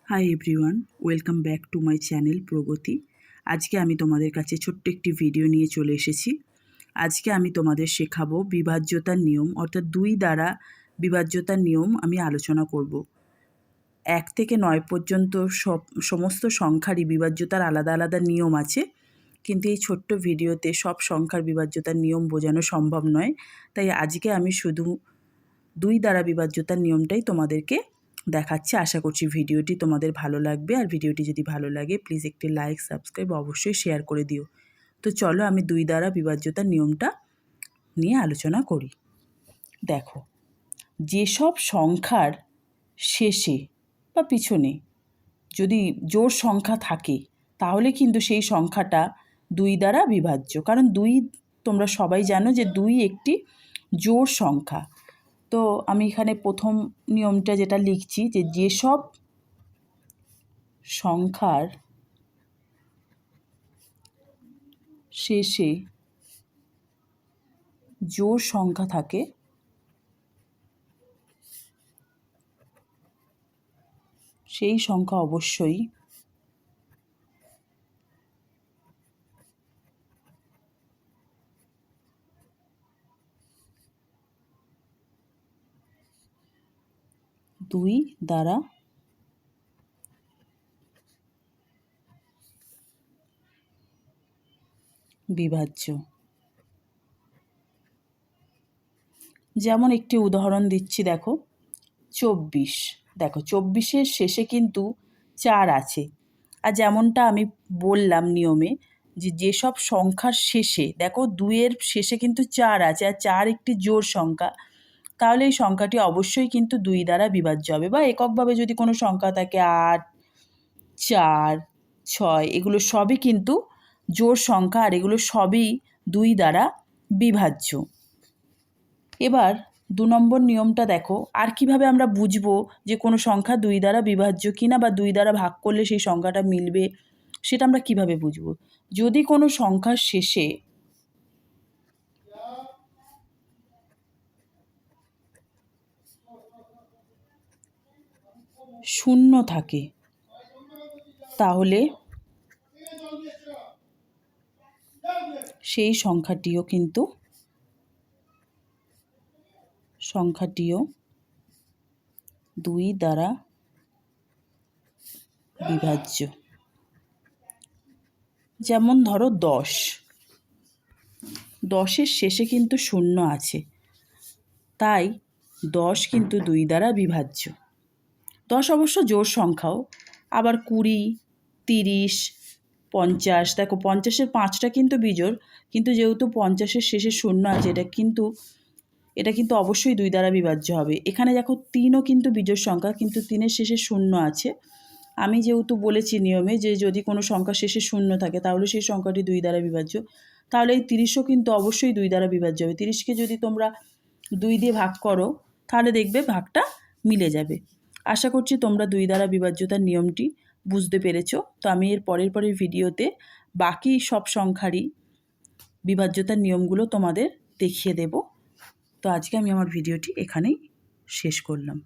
Hi everyone, welcome back to my channel প্রগতি। আজকে আমি তোমাদের কাছে ছোট্ট একটি ভিডিও নিয়ে চলে এসেছি। আজকে আমি তোমাদের শেখাবো বিভাজ্যতার নিয়ম, অর্থাৎ 2 দ্বারা বিভাজ্যতার নিয়ম আমি আলোচনা করব। 1 থেকে 9 পর্যন্ত সমস্ত সংখ্যারই বিভাজ্যতার আলাদা আলাদা নিয়ম আছে, কিন্তু এই ছোট্ট ভিডিওতে সব সংখ্যার বিভাজ্যতার নিয়ম বোঝানো সম্ভব নয়। তাই আজকে আমি শুধু 2 দ্বারা বিভাজ্যতার নিয়মটাই তোমাদেরকে দেখাচ্ছি। আশা করছি ভিডিওটি তোমাদের ভালো লাগবে, আর ভিডিওটি যদি ভালো লাগে প্লিজ একটি লাইক, সাবস্ক্রাইব অবশ্যই শেয়ার করে দিও। তো চলো আমি 2 দ্বারা বিভাজ্যতার নিয়মটা নিয়ে আলোচনা করি। দেখো, যেসব সংখ্যার শেষে বা পিছনে যদি জোড় সংখ্যা থাকে তাহলে কিন্তু সেই সংখ্যাটা 2 দ্বারা বিভাজ্য, কারণ 2 তোমরা সবাই জানো যে 2 একটি জোড় সংখ্যা। তো আমি এখানে প্রথম নিয়মটা যেটা লিখছি, যে যেসব সংখ্যার শেষে জোড় সংখ্যা থাকে সেই সংখ্যা অবশ্যই দুই দ্বারা বিভাজ্য। যেমন একটি উদাহরণ দিচ্ছি, দেখো 24। দেখো 24-এর শেষে কিন্তু 4 আছে, আর যেমনটা আমি বললাম নিয়মে, যে যেসব সংখ্যার শেষে, দেখো 2-এর শেষে কিন্তু 4 আছে, আর 4 একটি জোড় সংখ্যা, তাহলে এই সংখ্যাটি অবশ্যই কিন্তু 2 দ্বারা বিভাজ্য হবে। বা এককভাবে যদি কোনো সংখ্যা থাকে 8, 4, 6, এগুলো সবই কিন্তু জোড় সংখ্যা, আর এগুলো সবই 2 দ্বারা বিভাজ্য। এবার 2 নম্বর নিয়মটা দেখো, আর কিভাবে আমরা বুঝবো যে কোনো সংখ্যা 2 দ্বারা বিভাজ্য কিনা, বা 2 দ্বারা ভাগ করলে সেই সংখ্যাটা মিলবে, সেটা আমরা কিভাবে বুঝবো। যদি কোনো সংখ্যার শেষে শূন্য থাকে তাহলে সেই সংখ্যাটিও 2 দ্বারা বিভাজ্য। যেমন ধরো 10-এর শেষে কিন্তু শূন্য আছে, তাই 10 কিন্তু 2 দ্বারা বিভাজ্য। 10 অবশ্য জোড় সংখ্যাও। আবার 20, 30, 50, দেখো 50-এর 5টা কিন্তু বিজোড়, কিন্তু যেহেতু 50-এর শেষে শূন্য আছে, এটা কিন্তু অবশ্যই 2 দ্বারা বিভাজ্য হবে। এখানে দেখো 3ও কিন্তু বিজোড় সংখ্যা, কিন্তু 3-এর শেষে শূন্য আছে। আমি যেহেতু বলেছি নিয়মে যে যদি কোনো সংখ্যা শেষে শূন্য থাকে তাহলে সেই সংখ্যাটি 2 দ্বারা বিভাজ্য, তাহলে এই 30ও কিন্তু অবশ্যই 2 দ্বারা বিভাজ্য হবে। 30কে যদি তোমরা 2 দিয়ে ভাগ করো তাহলে দেখবে ভাগটা মিলে যাবে। আশা করছি তোমরা 2 দ্বারা বিভাজ্যতার নিয়মটি বুঝতে পেরেছো। তো আমি এর পরের ভিডিওতে বাকি সব সংখ্যারই বিভাজ্যতার নিয়মগুলো তোমাদের দেখিয়ে দেব। তো আজকে আমি আমার ভিডিওটি এখানেই শেষ করলাম।